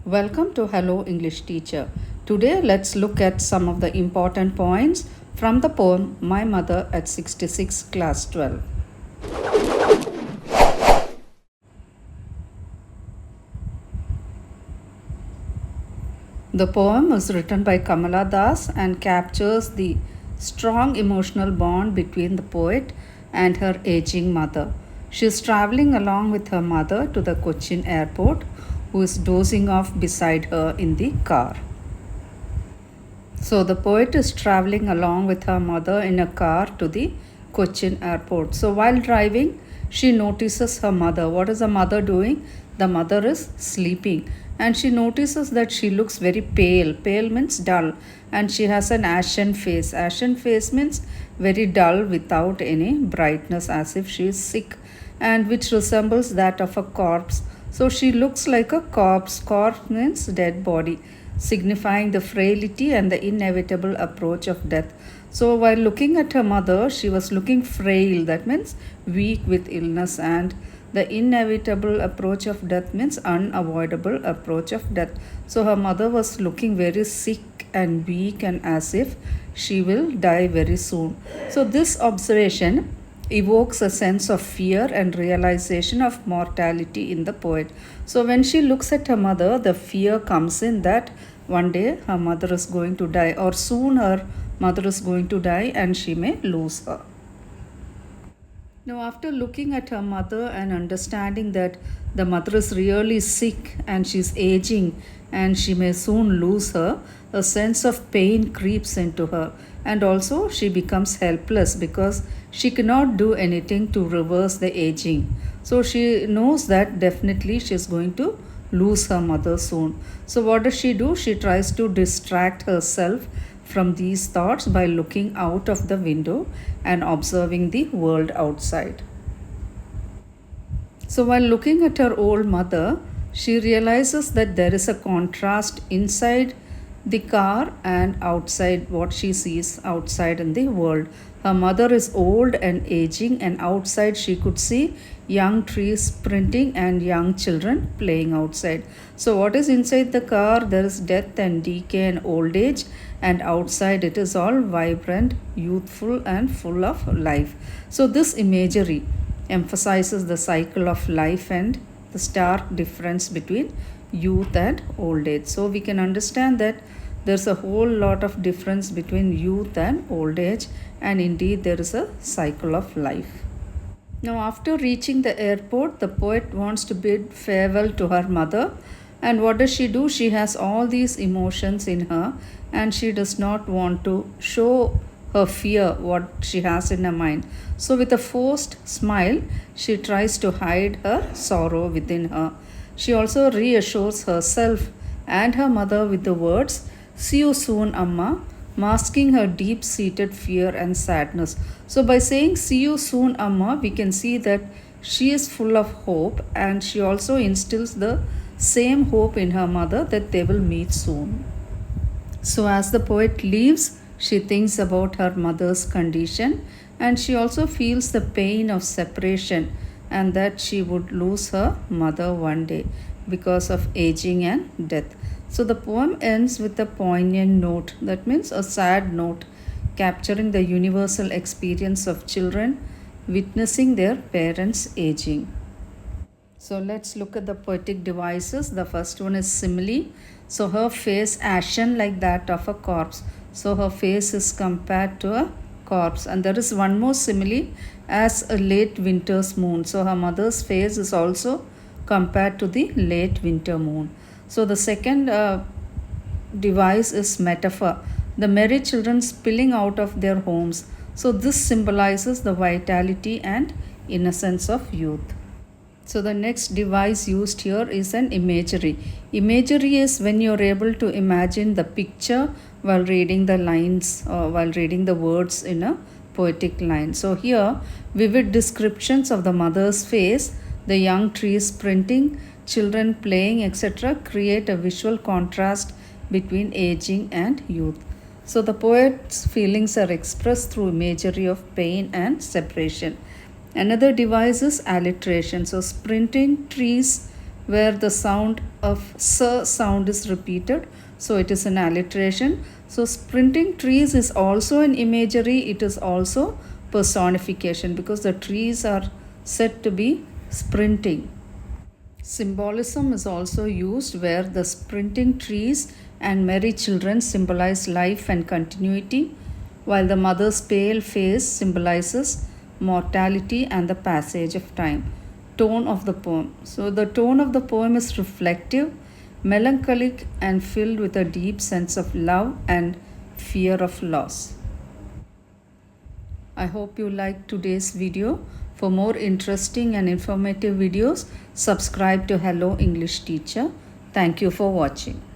Welcome to Hello English Teacher. Today let's look at some of the important points from the poem My Mother at 66, Class 12. The poem is written by Kamala Das and captures the strong emotional bond between the poet and her aging mother. She is traveling along with her mother to the Cochin airport, who is dozing off beside her in the car. So the poet is traveling along with her mother in a car to the Cochin airport. So while driving, she notices her mother. What is the mother doing? The mother is sleeping, and she notices that she looks very pale. Pale means dull, and she has an ashen face. Ashen face means very dull without any brightness, as if she is sick, and which resembles that of a corpse. So she looks like a corpse. Corpse means dead body, signifying the frailty and the inevitable approach of death. So while looking at her mother, she was looking frail, that means weak with illness, and the inevitable approach of death means unavoidable approach of death. So her mother was looking very sick and weak and as if she will die very soon. So this observation evokes a sense of fear and realization of mortality in the poet. So when she looks at her mother, the fear comes in that one day her mother is going to die, or soon her mother is going to die and she may lose her. Now, after looking at her mother and understanding that the mother is really sick and she's aging and she may soon lose her, a sense of pain creeps into her, and also she becomes helpless because she cannot do anything to reverse the aging. So she knows that definitely she's going to lose her mother soon. So, what does she do? She tries to distract herself from these thoughts by looking out of the window and observing the world outside. So, while looking at her old mother, she realizes that there is a contrast inside the car and outside what she sees outside in the world. Her mother is old and aging, and outside she could see young trees sprinting and young children playing outside. So, what is inside the car? There is death and decay and old age, and outside it is all vibrant, youthful, and full of life. So, this imagery emphasizes the cycle of life and the stark difference between youth and old age. So, we can understand that there's a whole lot of difference between youth and old age, and indeed there is a cycle of life. Now, after reaching the airport, the poet wants to bid farewell to her mother. And what does she do? She has all these emotions in her, and she does not want to show her fear, what she has in her mind. So, with a forced smile, she tries to hide her sorrow within her. She also reassures herself and her mother with the words, "See you soon, Amma," masking her deep seated fear and sadness. So, by saying "See you soon, Amma," we can see that she is full of hope, and she also instills the same hope in her mother that they will meet soon. So, as the poet leaves, she thinks about her mother's condition, and she also feels the pain of separation and that she would lose her mother one day because of aging and death. So the poem ends with a poignant note, that means a sad note, capturing the universal experience of children witnessing their parents aging. So let's look at the poetic devices. The first one is simile. So her face ashen like that of a corpse. So her face is compared to a corpse. And there is one more simile as a late winter's moon. So her mother's face is also compared to the late winter moon. So the second device is metaphor. The merry children spilling out of their homes. So this symbolizes the vitality and innocence of youth. So the next device used here is an imagery. Imagery is when you're able to imagine the picture while reading the lines or while reading the words in a poetic line. So here, vivid descriptions of the mother's face, the young trees sprinting, children playing, etc., create a visual contrast between aging and youth. So the poet's feelings are expressed through imagery of pain and separation. Another device is alliteration. So sprinting trees where the sound of s sound is repeated. So it is an alliteration. So sprinting trees is also an imagery. It is also personification because the trees are said to be sprinting. Symbolism is also used where the sprinting trees and merry children symbolize life and continuity, while the mother's pale face symbolizes mortality and the passage of time. Tone of the poem. So, the tone of the poem is reflective, melancholic, and filled with a deep sense of love and fear of loss. I hope you liked today's video. For more interesting and informative videos, subscribe to Hello English Teacher. Thank you for watching.